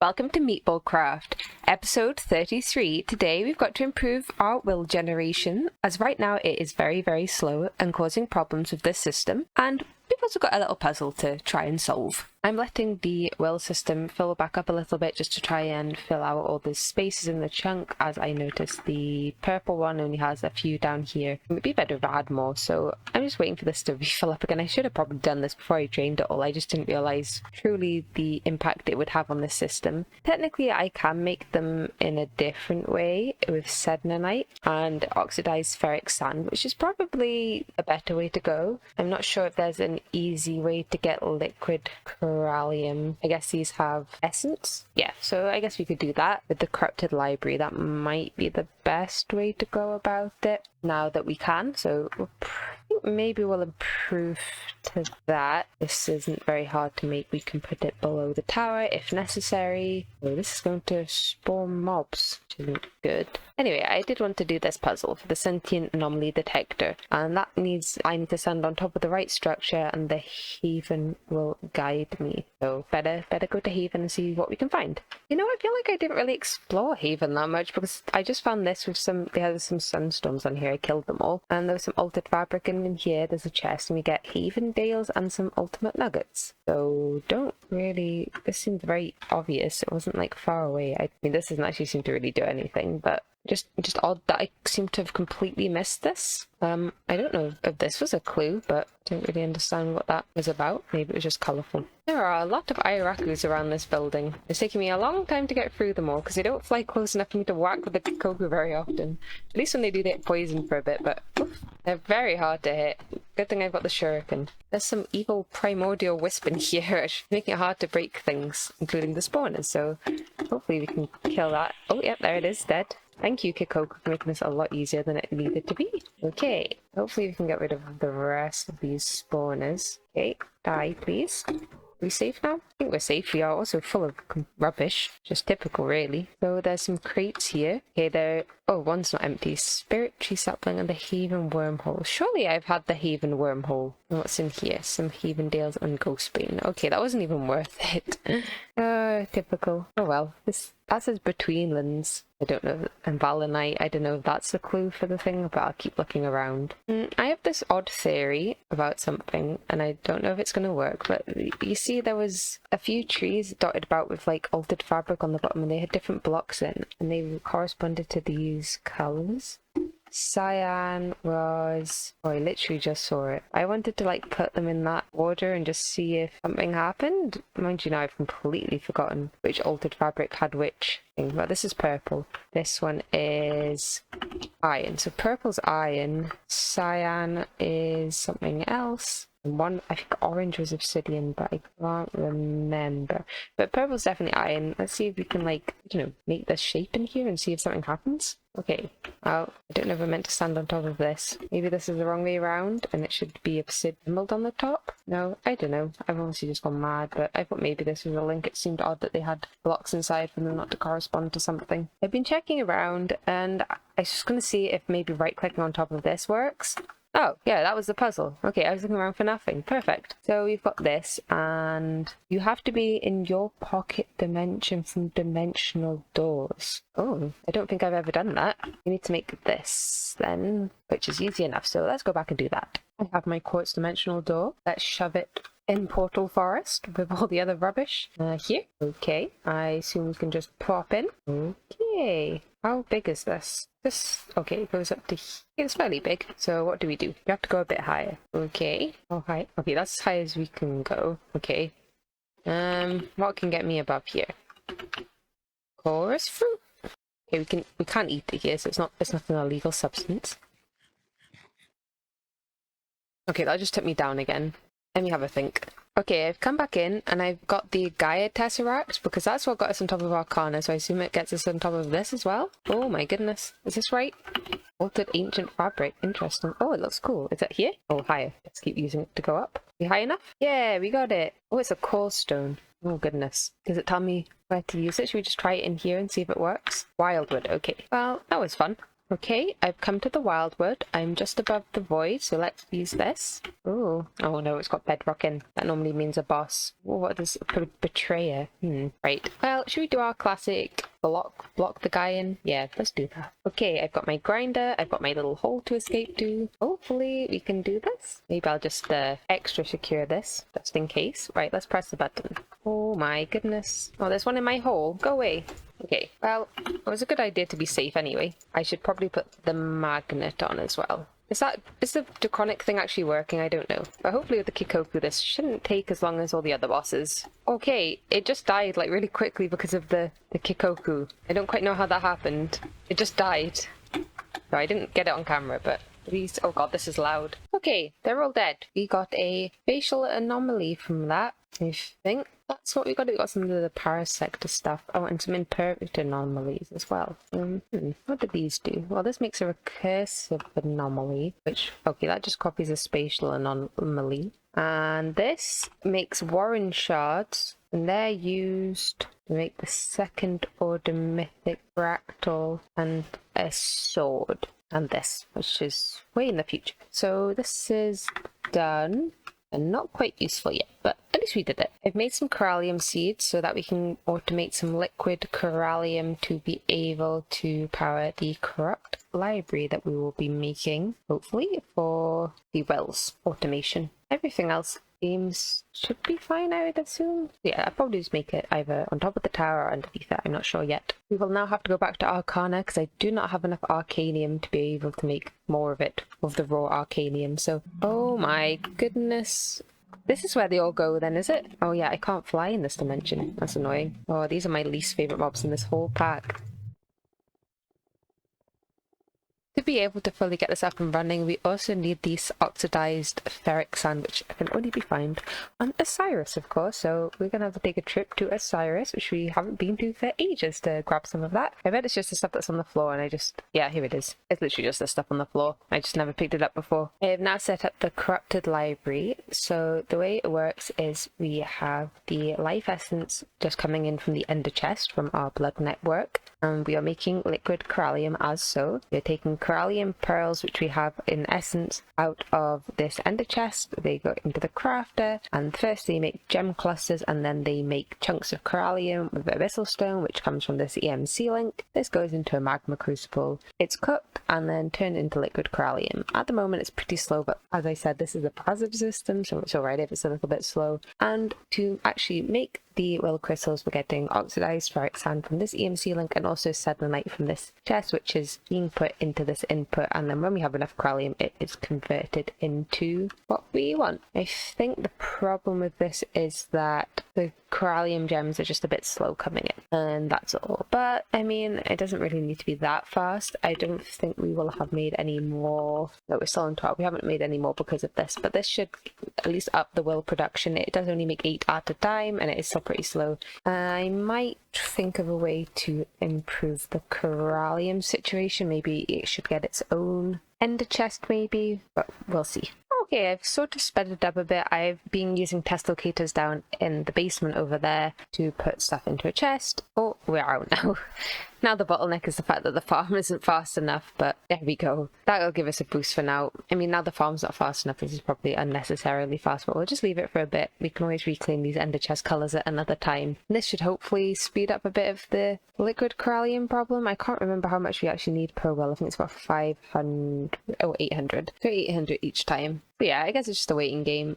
Welcome to MeatballCraft, episode 33. Today we've got to improve our will generation, as right now it is very slow and causing problems with this system, and we've also got a little puzzle to try and solve. I'm letting the will system fill back up a little bit just to try and fill out all the spaces in the chunk, as I noticed the purple one only has a few down here. It would be better if I had more, so I'm just waiting for this to refill up again. I should have probably done this before I drained it all. I just didn't realise truly the impact it would have on the system. Technically I can make them in a different way with sednanite and oxidized ferric sand, which is probably a better way to go. I'm not sure if there's an easy way to get liquid corallium. I guess these have essence. Yeah, so I guess we could do that with the corrupted library. That might be the best way to go about it now that we can. So maybe we'll improve to that. This isn't very hard to make. We can put it below the tower if necessary. Oh, this is going to spawn mobs, which isn't good. Anyway, I did want to do this puzzle for the sentient anomaly detector, and that means I need to stand on top of the right structure and the Haven will guide me. So better go to Haven and see what we can find. You know, I feel like I didn't really explore Haven that much because I just found this with they had some sunstorms on here. I killed them all, and there was some altered fabric in here. There's a chest and we get Haven Dales and some ultimate nuggets. So this seemed very obvious. It wasn't like far away. I mean, this doesn't actually seem to really do anything, but just odd that I seem to have completely missed this. I don't know if this was a clue, but I don't really understand what that was about. Maybe it was just colourful. There are a lot of Irakus around this building. It's taking me a long time to get through them all because they don't fly close enough for me to whack with the Kikoku very often. At least when they do, they get poisoned for a bit, but they're very hard to hit. Good thing I've got the shuriken. There's some evil primordial wisp in here, making it hard to break things, including the spawners, so hopefully we can kill that. Oh, yep, there it is, dead. Thank you, Kikoku, for making this a lot easier than it needed to be. Okay, hopefully we can get rid of the rest of these spawners. Okay, die, please. Are we safe now? I think we're safe. We are also full of rubbish. Just typical, really. So there's some crates here. Okay, oh, one's not empty. Spirit tree sapling and the Haven wormhole. Surely I've had the Haven wormhole. What's in here? Some Haven Dales and Ghostbane. Okay, that wasn't even worth it. Typical. Oh well. That says Betweenlands. I don't know. And Valinite. I don't know if that's the clue for the thing, but I'll keep looking around. I have this odd theory about something, and I don't know if it's going to work, but you see there was a few trees dotted about with like altered fabric on the bottom, and they had different blocks in, and they corresponded to these colours. Cyan was... Oh, I literally just saw it. I wanted to like put them in that order and just see if something happened. Mind you now, I've completely forgotten which altered fabric had which thing. But this is purple. This one is iron. So purple's iron. Cyan is something else. One, I think orange was obsidian, but I can't remember. But purple's definitely iron. Let's see if we can, like, make this shape in here and see if something happens. Okay, well, I don't know if I meant to stand on top of this. Maybe this is the wrong way around and it should be obsidian emerald on the top? No, I don't know. I've obviously just gone mad, but I thought maybe this was a link. It seemed odd that they had blocks inside for them not to correspond to something. I've been checking around and I was just going to see if maybe right-clicking on top of this works. Oh, yeah, that was the puzzle. Okay, I was looking around for nothing. Perfect. So we've got this, and you have to be in your pocket dimension from dimensional doors. Oh, I don't think I've ever done that. You need to make this, then, which is easy enough, so let's go back and do that. I have my quartz dimensional door. Let's shove it in Portal Forest with all the other rubbish. Here. Okay, I assume we can just pop in. Okay. How big is this? Okay, it goes up to here. It's fairly big. So what do? We have to go a bit higher. Okay. Oh, high. Okay, that's as high as we can go. Okay. What can get me above here? Chorus fruit. Okay, we can't eat it here, so it's not an illegal substance. Okay, that just took me down again. Let me have a think. Okay, I've come back in and I've got the Gaia Tesseract because that's what got us on top of Arcana, so I assume it gets us on top of this as well. Oh my goodness. Is this right? Altered ancient fabric. Interesting. Oh, it looks cool. Is it here? Oh, higher. Let's keep using it to go up. Are we high enough? Yeah, we got it. Oh, it's a core stone. Oh goodness. Does it tell me where to use it? Should we just try it in here and see if it works? Wildwood. Okay. Well, that was fun. Okay, I've come to the wildwood. I'm just above the void, so let's use this. Ooh. Oh no, it's got bedrock in. That normally means a boss. Oh, what is betrayer? Right. Well, should we do our classic block the guy in? Yeah, let's do that. Okay, I've got my grinder. I've got my little hole to escape to. Hopefully we can do this. Maybe I'll just extra secure this, just in case. Right, let's press the button. Oh my goodness. Oh, there's one in my hole. Go away. Okay, well, it was a good idea to be safe anyway. I should probably put the magnet on as well. Is the draconic thing actually working? I don't know. But hopefully with the Kikoku this shouldn't take as long as all the other bosses. Okay, it just died like really quickly because of the Kikoku. I don't quite know how that happened. It just died. No, I didn't get it on camera, but these... Oh god, this is loud. Okay, they're all dead. We got a facial anomaly from that. I think that's what we got. We got some of the parasector stuff. Oh, and some imperfect anomalies as well. What did these do? Well, this makes a recursive anomaly, which, okay, that just copies a spatial anomaly. And this makes Warren shards, and they're used to make the second order mythic fractal and a sword. And this, which is way in the future. So this is done. And not quite useful yet, but at least we did it. I've made some corallium seeds so that we can automate some liquid corallium to be able to power the corrupt library that we will be making, hopefully, for the wells automation. Everything else should be fine, I would assume. Yeah, I'll probably just make it either on top of the tower or underneath it, I'm not sure yet. We will now have to go back to Arcana because I do not have enough Arcanium to be able to make more of it, of the raw Arcanium, so... Oh my goodness. This is where they all go then, is it? Oh yeah, I can't fly in this dimension. That's annoying. Oh, these are my least favourite mobs in this whole pack. To be able to fully get this up and running, we also need these oxidized ferric sand, which can only be found on Osiris, of course. So we're going to have to take a trip to Osiris, which we haven't been to for ages, to grab some of that. I bet it's just the stuff that's on the floor, and yeah, here it is. It's literally just the stuff on the floor. I just never picked it up before. I have now set up the corrupted library. So the way it works is we have the life essence just coming in from the ender chest from our blood network, and we are making liquid corallium as so. We're taking corallium pearls, which we have in essence, out of this ender chest. They go into the crafter, and first they make gem clusters, and then they make chunks of corallium with abyssal stone, which comes from this EMC link. This goes into a magma crucible. It's cooked and then turned into liquid corallium. At the moment it's pretty slow, but as I said, this is a passive system, so it's alright if it's a little bit slow. And to actually make the will crystals, we're getting oxidized ferric sand from this EMC link and also selenite from this chest, which is being put into this input, and then when we have enough corallium it is converted into what we want. I think the problem with this is that the corallium gems are just a bit slow coming in, and that's all. But I mean, it doesn't really need to be that fast. I don't think we will have made any more. No, we're still on 12. We haven't made any more because of this, but this should at least up the will production. It does only make 8 at a time, and it is still pretty slow. I might think of a way to improve the corallium situation. Maybe it should get its own ender chest, maybe, but we'll see. Okay, I've sort of sped it up a bit. I've been using test locators down in the basement over there to put stuff into a chest. Oh, we're out now. Now the bottleneck is the fact that the farm isn't fast enough, but there we go. That'll give us a boost for now. I mean, now the farm's not fast enough, this is probably unnecessarily fast, but we'll just leave it for a bit. We can always reclaim these ender chest colours at another time. This should hopefully speed up a bit of the liquid corallium problem. I can't remember how much we actually need per well. I think it's about 500, oh, 800. So 800 each time. But yeah, I guess it's just a waiting game.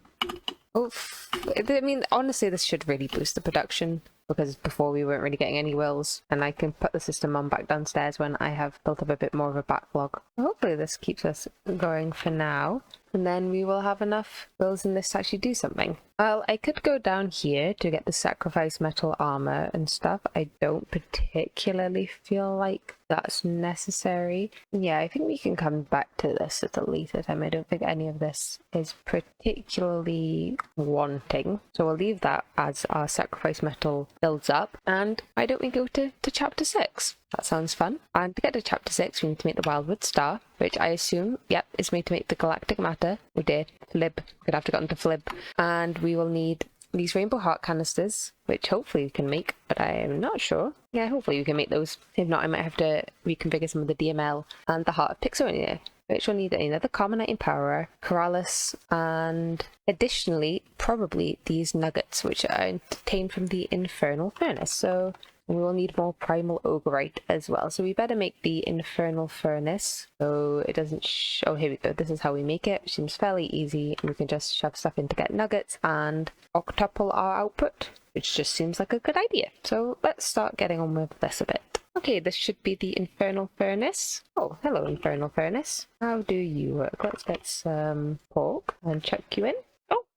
Oof. I mean, honestly, this should really boost the production, because before we weren't really getting any wills, and I can put the system on back downstairs when I have built up a bit more of a backlog. Hopefully this keeps us going for now, and then we will have enough wills in this to actually do something. Well, I could go down here to get the sacrifice metal armor and stuff. I don't particularly feel like that's necessary. Yeah, I think we can come back to this at a later time. I don't think any of this is particularly wanting, so we'll leave that as our sacrifice metal builds up. And why don't we go to chapter 6? That sounds fun. And to get to chapter 6, we need to make the Wildwood Star, which I assume, yep, is made to make the galactic matter. We did. FLiBe. We'd have to get into FLiBe. And we will need these rainbow heart canisters, which hopefully we can make, but I am not sure. Yeah, hopefully we can make those. If not, I might have to reconfigure some of the DML and the heart of Pixonia, which will need another Carmonite Empowerer, Corrales, and additionally, probably these nuggets, which are obtained from the Infernal Furnace. So we will need more Primal Ogreite as well. So we better make the Infernal Furnace so it doesn't oh, here we go. This is how we make it. Seems fairly easy. We can just shove stuff in to get nuggets and octuple our output, which just seems like a good idea. So let's start getting on with this a bit. Okay, this should be the Infernal Furnace. Oh, hello Infernal Furnace. How do you work? Let's get some pork and chuck you in.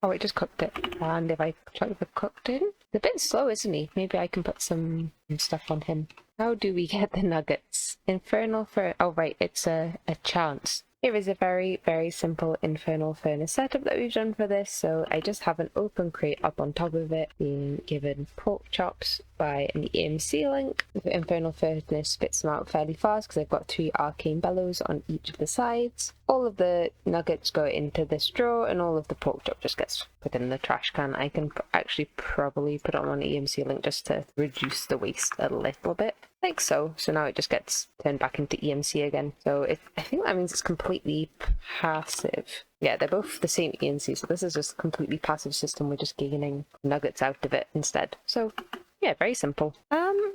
Oh, it just cooked it. And if I chuck the cooked in, it's a bit slow, isn't he? Maybe I can put some stuff on him. How do we get the nuggets? Infernal Furnace. Oh, right, it's a chance. Here is a very, very simple Infernal Furnace setup that we've done for this. So I just have an open crate up on top of it, being given pork chops by an EMC link. The Infernal Furnace spits them out fairly fast because I've got 3 arcane bellows on each of the sides. All of the nuggets go into this drawer and all of the pork chop just gets put in the trash can. I can actually probably put it on an EMC link just to reduce the waste a little bit. Like so. So now it just gets turned back into EMC again. So I think that means it's completely passive. Yeah, they're both the same EMC, so this is just a completely passive system. We're just gaining nuggets out of it instead. So yeah, very simple.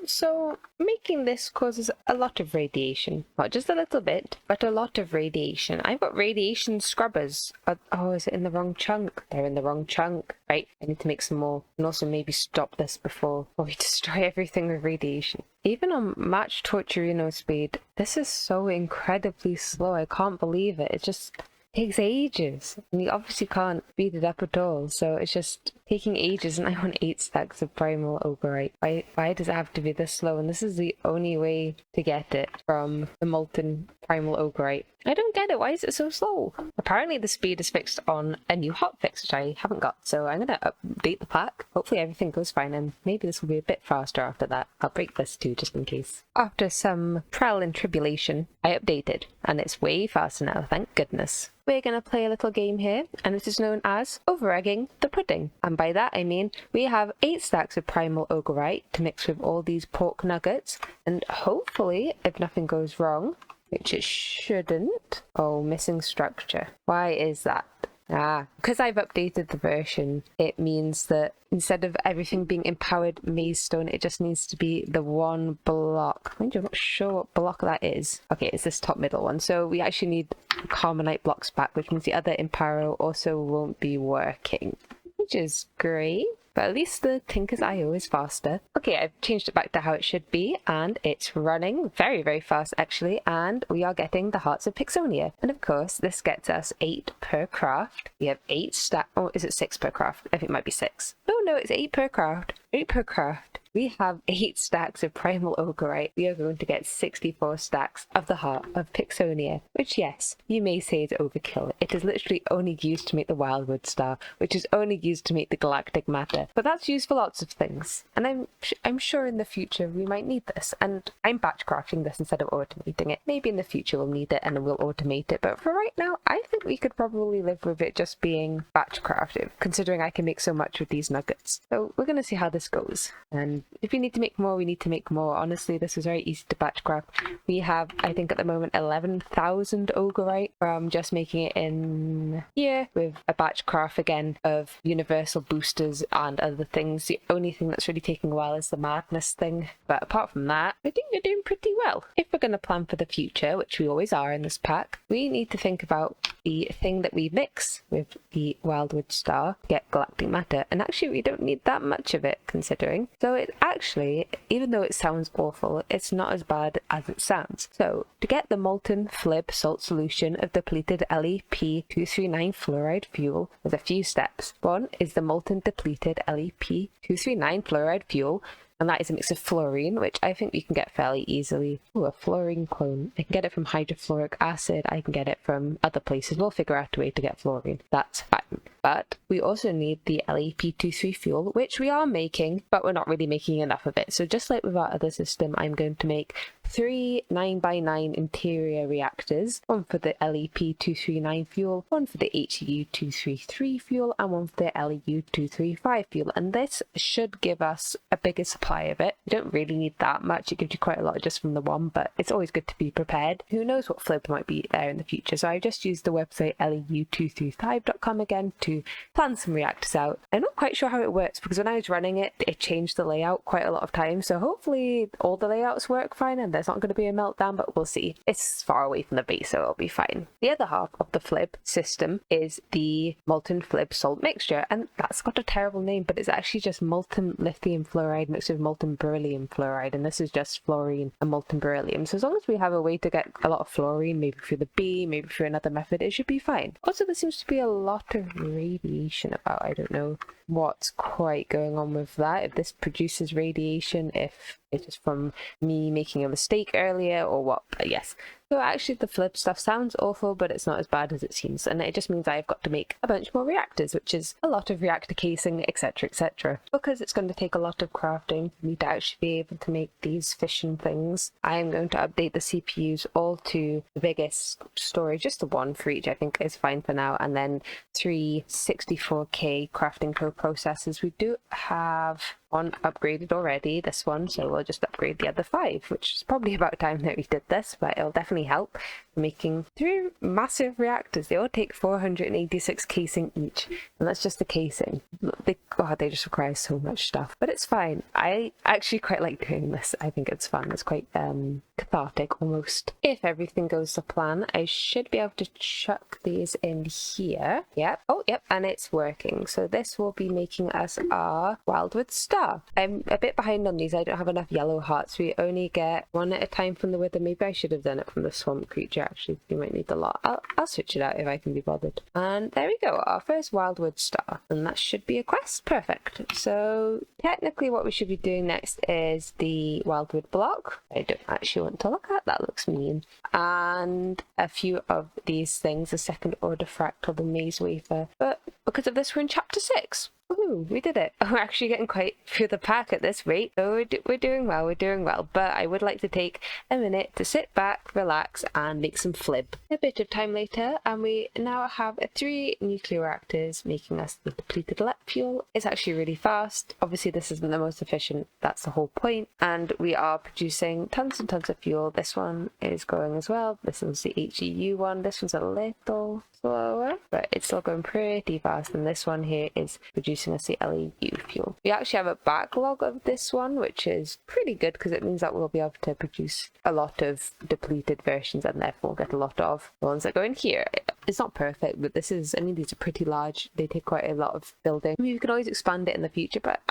So making this causes a lot of radiation. Not just a little bit, but a lot of radiation. I've got radiation scrubbers. Oh, is it in the wrong chunk? They're in the wrong chunk. Right, I need to make some more. And also maybe stop this before we destroy everything with radiation. Even on Match Torturino speed, this is so incredibly slow. I can't believe it. It just takes ages. And you obviously can't speed it up at all. So it's just taking ages, and I want 8 stacks of Primal Ogreite. Why does it have to be this slow? And this is the only way to get it from the Molten Primal Ogreite. I don't get it. Why is it so slow? Apparently the speed is fixed on a new hotfix, which I haven't got. So I'm going to update the pack. Hopefully everything goes fine, and maybe this will be a bit faster after that. I'll break this too, just in case. After some trial and tribulation, I updated, and it's way faster now, thank goodness. We're going to play a little game here, and it is known as over-egging the pudding. And by that I mean we have 8 stacks of Primal Ogreite to mix with all these pork nuggets, and hopefully, if nothing goes wrong, which it shouldn't. Oh, missing structure. Why is that? Because I've updated the version, it means that instead of everything being empowered maze stone, it just needs to be the one block. I'm not sure what block that is. Okay, it's this top middle one. So we actually need Carmonite blocks back, which means the other empower also won't be working, which is great. But at least the Tinker's I.O. is faster. Okay, I've changed it back to how it should be, and it's running very, very fast actually, and we are getting the Hearts of Pixonia. And of course, this gets us 8 per craft. We have 8 stack. Oh, is it 6 per craft? I think it might be 6. No, it's 8 per craft. 8 per craft. We have 8 stacks of Primal Ogreite. We are going to get 64 stacks of the Heart of Pixonia, which, yes, you may say is overkill. It is literally only used to make the Wildwood Star, which is only used to make the Galactic Matter. But that's used for lots of things, and I'm sure in the future we might need this. And I'm batch crafting this instead of automating it. Maybe in the future we'll need it and then we'll automate it. But for right now, I think we could probably live with it just being batch crafted, considering I can make so much with these nuggets. So we're going to see how this goes. And if we need to make more, we need to make more. Honestly, this is very easy to batch craft. We have, I think at the moment, 11,000 Ogreite from just making it in here with a batch craft again of universal boosters and other things. The only thing that's really taking a while is the madness thing. But apart from that, I think you're doing pretty well. If we're going to plan for the future, which we always are in this pack, we need to think about the thing that we mix with the Wildwood Star to get Galactic Matter. And actually, we don't need that much of it, considering. So it actually, even though it sounds awful, it's not as bad as it sounds. So to get the molten FLiBe salt solution of depleted LEP-239 fluoride fuel, there's a few steps. One is the molten depleted LEP-239 fluoride fuel, and that is a mix of fluorine, which I think we can get fairly easily. Oh, a fluorine clone. I can get it from hydrofluoric acid, I can get it from other places. We'll figure out a way to get fluorine. That's fine. But we also need the LEP23 fuel, which we are making, but we're not really making enough of it. So just like with our other system, I'm going to make 3 9x9 interior reactors, one for the LEP239 fuel, one for the HU233 fuel, and one for the LEU235 fuel. And this should give us a bigger supply of it. You don't really need that much. It gives you quite a lot just from the one, but it's always good to be prepared. Who knows what FLiBe might be there in the future. So I just used the website LEU235.com again to plan some reactors out. I'm not quite sure how it works because when I was running it, it changed the layout quite a lot of times. So hopefully all the layouts work fine and there's not going to be a meltdown, but we'll see. It's far away from the base, so it'll be fine. The other half of the FLiBe system is the molten FLiBe salt mixture, and that's got a terrible name, but it's actually just molten lithium fluoride mixed with molten beryllium fluoride, and this is just fluorine and molten beryllium. So as long as we have a way to get a lot of fluorine, maybe through the B, maybe through another method, it should be fine. Also, there seems to be a lot of radiation about. I don't know what's quite going on with that, if this produces radiation, if it is from me making a mistake earlier or what, but yes. So actually the FLiBe stuff sounds awful, but it's not as bad as it seems, and it just means I've got to make a bunch more reactors, which is a lot of reactor casing, etc, etc. Because it's going to take a lot of crafting for me to actually be able to make these fission things, I am going to update the CPUs all to the biggest storage, just the one for each I think is fine for now, and then 3 64K crafting co-processors. We do have one upgraded already, this one, so we'll just upgrade the other 5, which is probably about time that we did this, but it'll definitely help making 3 massive reactors. They all take 486 casing each, and that's just the casing. They just require so much stuff, but it's fine. I actually quite like doing this. I think it's fun. It's quite cathartic almost. If everything goes to plan, I should be able to chuck these in here. Yep. Oh, yep, and it's working. So this will be making us our Wildwood Star. I'm a bit behind on these. I don't have enough yellow hearts. We only get one at a time from the Wither. Maybe I should have done it from the Swamp Creature, actually. We might need a lot. I'll switch it out if I can be bothered. And there we go, our first Wildwood Star. And that should be a quest. Perfect. So technically what we should be doing next is the Wildwood block. I don't actually want to look at. That looks mean. And a few of these things, a second order fractal, the maze wafer. But because of this, we're in chapter 6. Woohoo, we did it. We're actually getting quite through the pack at this rate, so we're doing well, but I would like to take a minute to sit back, relax, and make some FLiBe. A bit of time later, and we now have 3 nuclear reactors making us the depleted lead fuel. It's actually really fast. Obviously this isn't the most efficient, that's the whole point, and we are producing tons and tons of fuel. This one is going as well. This one's the HEU one. This one's a little slower, but it's still going pretty fast, and this one here is producing us the LEU fuel. We actually have a backlog of this one, which is pretty good because it means that we'll be able to produce a lot of depleted versions and therefore get a lot of the ones that go in here. It's not perfect, but this is, I mean, these are pretty large. They take quite a lot of building. I mean, you can always expand it in the future, but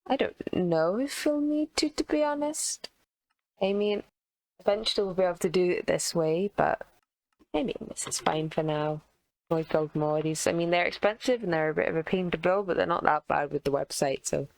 I don't know if we'll need to be honest. I mean, eventually we'll be able to do it this way, but I mean, this is fine for now. We'll build more of these. I mean, they're expensive and they're a bit of a pain to build, but they're not that bad with the website, so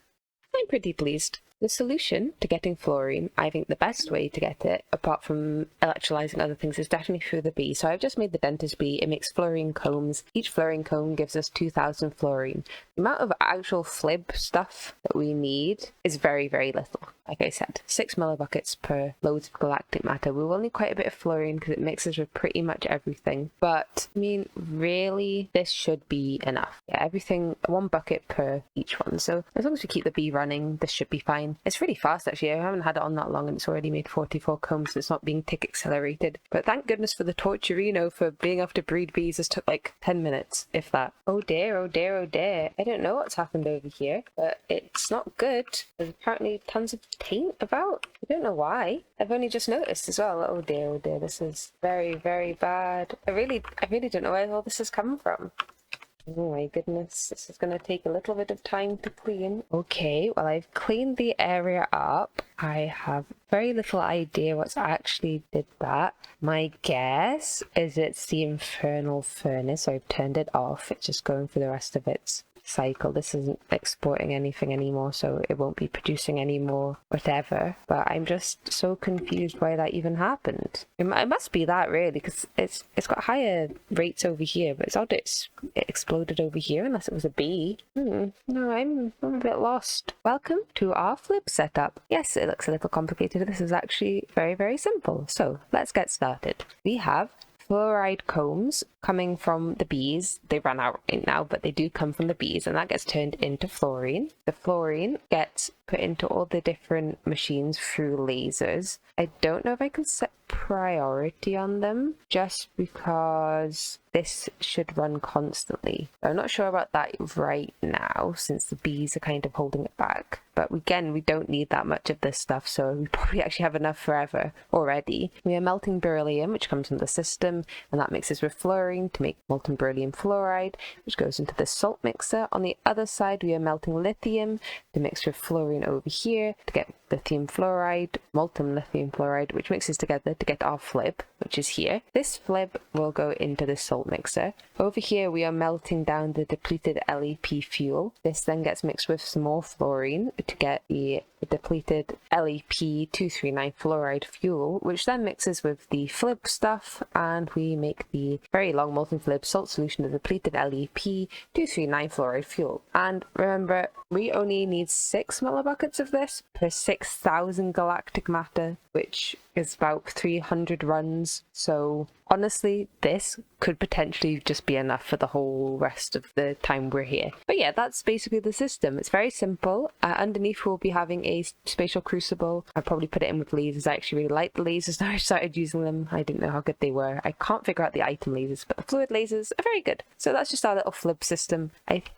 I'm pretty pleased. The solution to getting fluorine, I think the best way to get it, apart from electrolyzing other things, is definitely through the bee. So I've just made the dentist bee. It makes fluorine combs. Each fluorine comb gives us 2,000 fluorine. The amount of actual FLiBe stuff that we need is very, very little. Like I said, 6 millibuckets per loads of galactic matter. We will need quite a bit of fluorine because it mixes with pretty much everything. But, I mean, really, this should be enough. Yeah, everything, 1 bucket per each one. So as long as we keep the bee running, this should be fine. It's really fast, actually. I haven't had it on that long and it's already made 44 combs, so it's not being tick accelerated. But thank goodness for the Torturino for being able to breed bees. This took like 10 minutes, if that. Oh dear, oh dear, oh dear. I don't know what's happened over here, but it's not good. There's apparently tons of taint about. I don't know why. I've only just noticed as well. Oh dear, this is very, very bad. I really don't know where all this is coming from. Oh my goodness, this is going to take a little bit of time to clean. Okay, well, I've cleaned the area up. I have very little idea what's actually did that. My guess is it's the infernal furnace. I've turned it off. It's just going for the rest of its cycle. This isn't exporting anything anymore, so it won't be producing any more whatever. But I'm just so confused why that even happened. It must be that, really, because it's got higher rates over here, but it's odd it exploded over here unless it was a bee. No, I'm a bit lost. Welcome to our FLiBe setup. Yes, it looks a little complicated. This is actually very, very simple. So let's get started. We have fluoride combs coming from the bees. They ran out right now, but they do come from the bees, and that gets turned into fluorine. The fluorine gets put into all the different machines through lasers. I don't know if I can set priority on them just because this should run constantly. I'm not sure about that right now since the bees are kind of holding it back. But again, we don't need that much of this stuff, so we probably actually have enough forever already. We are melting beryllium, which comes from the system, and that mixes with fluorine to make molten beryllium fluoride, which goes into the salt mixer. On the other side, we are melting lithium to mix with fluorine over here to get lithium fluoride, molten lithium fluoride, which mixes together to get our FLiBe, which is here. This FLiBe will go into the salt mixer. Over here, we are melting down the depleted LEP fuel. This then gets mixed with some more fluorine to get the depleted LEP239 fluoride fuel, which then mixes with the FLiBe stuff, and we make the very long molten FLiBe salt solution of depleted LEP239 fluoride fuel. And remember, we only need 6 millibuckets of this per 6,000 galactic matter, which is about 300 runs. So honestly, this could potentially just be enough for the whole rest of the time we're here. But yeah, that's basically the system. It's very simple. Underneath we'll be having a spatial crucible. I'll probably put it in with lasers. I actually really like the lasers now I started using them. I didn't know how good they were. I can't figure out the item lasers, but the fluid lasers are very good. So that's just our little FLiBe system.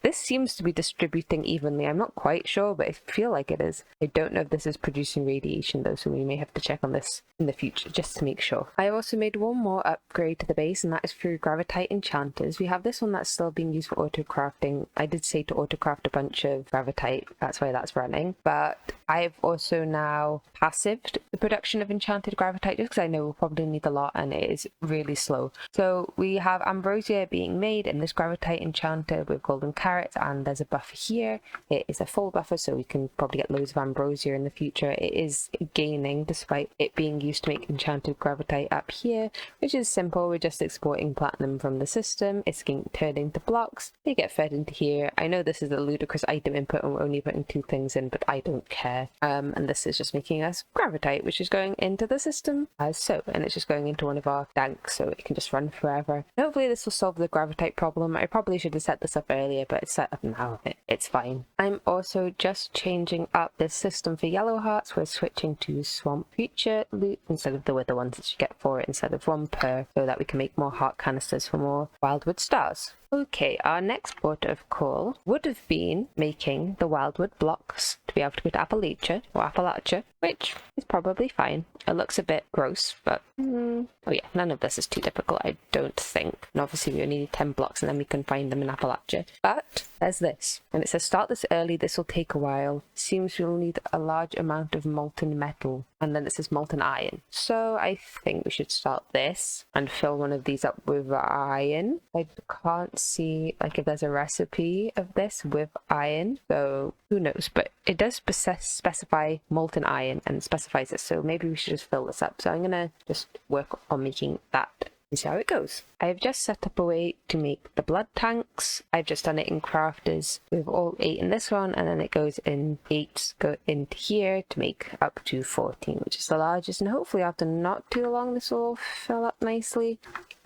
This seems to be distributing evenly. I'm not quite sure, but I feel like it is. I don't know if this is producing radiation though, so we may have to check on this in the future just to make sure. I also made one more upgrade to the base, and that is through gravitite enchanters. We have this one that's still being used for auto crafting. I did say to auto craft a bunch of gravitite, that's why that's running, but I've also now passived the production of enchanted gravitite just because I know we'll probably need a lot and it is really slow. So we have ambrosia being made in this gravitite enchanter with golden carrots, and there's a buffer here. It is a full buffer, so we can probably get loads of ambrosia in the future. It is gaining despite it being used to make enchanted gravitite up here, which is simple. We're just exporting platinum from the system. It's getting turned into blocks. They get fed into here. I know this is a ludicrous item input and we're only putting 2 things in, but I don't care. And this is just making us gravitite, which is going into the system as so, and it's just going into one of our tanks so it can just run forever. And hopefully this will solve the gravitite problem. I probably should have set this up earlier, but it's set up now. It's fine. I'm also just changing up this system for yellow hearts. We're switching to swamp creature loot instead of the wither ones that you get for it, instead of 1 per, so that we can make more heart canisters for more wildwood stars. Okay, our next port of call would have been making the wildwood blocks to be able to go to Appalachia, which is probably fine. It looks a bit gross, but oh yeah, none of this is too difficult, I don't think. And obviously we only need 10 blocks and then we can find them in Appalachia. But there's this, and it says start this early, this will take a while. Seems we'll need a large amount of molten metal, and then it says molten iron. So I think we should start this and fill one of these up with iron. I can't see like if there's a recipe of this with iron, so who knows, but it does specify molten iron and specifies it, so maybe we should just fill this up. So I'm gonna just work on making that and see how it goes. I've just set up a way to make the blood tanks. I've just done it in crafters with all 8 in this one, and then it goes in 8 go into here to make up to 14, which is the largest, and hopefully after not too long this will fill up nicely.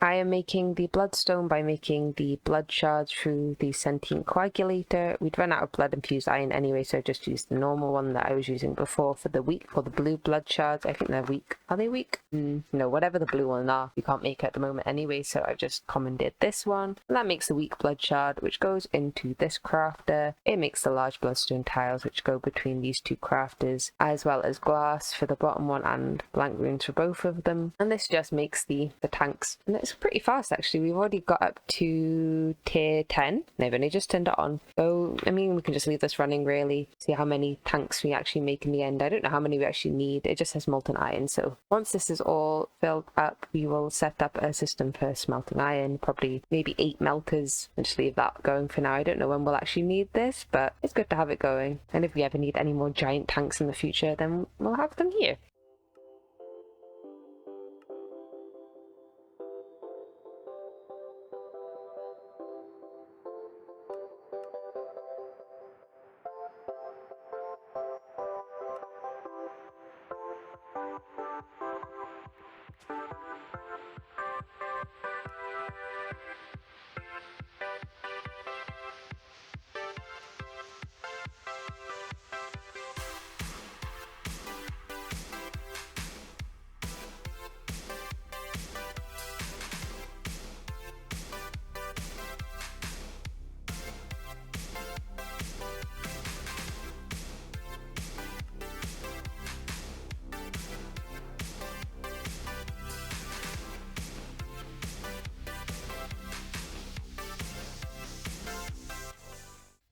I am making the bloodstone by making the blood shards through the sentient coagulator. We'd run out of blood infused iron anyway, so I just used the normal one that I was using before for the blue blood shards. I think they're weak. Are they weak? No, whatever the blue ones are, you can't make it at the moment anyway, so I've just commandeered this one. And that makes the weak blood shard, which goes into this crafter. It makes the large bloodstone tiles, which go between these 2 crafters, as well as glass for the bottom one and blank runes for both of them. And this just makes the tanks. And it's pretty fast actually. We've already got up to tier 10. They've only just turned it on. So, I mean, we can just leave this running really, see how many tanks we actually make in the end. I don't know how many we actually need. It just says molten iron. So once this is all filled up, we will set up a system for smelting iron, probably maybe 8 melters, and just leave that going for now. I don't know when we'll actually need this, but it's good to have it going. And if we ever need any more giant tanks in the future, then we'll have them here.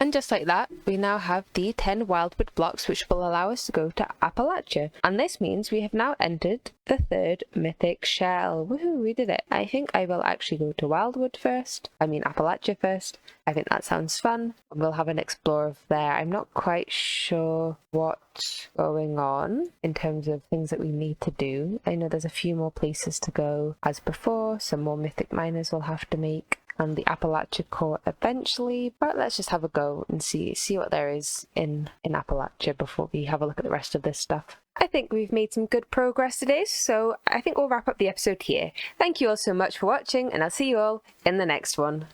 And just like that, we now have the 10 wildwood blocks, which will allow us to go to Appalachia. And this means we have now entered the 3rd mythic shell. Woohoo, we did it. I think I will actually go to Appalachia first. I think that sounds fun. We'll have an explorer there. I'm not quite sure what's going on in terms of things that we need to do. I know there's a few more places to go as before. Some more mythic miners we'll have to make, and the Appalachia core eventually, but let's just have a go and see what there is in Appalachia before we have a look at the rest of this stuff. I think we've made some good progress today, so I think we'll wrap up the episode here. Thank you all so much for watching, and I'll see you all in the next one.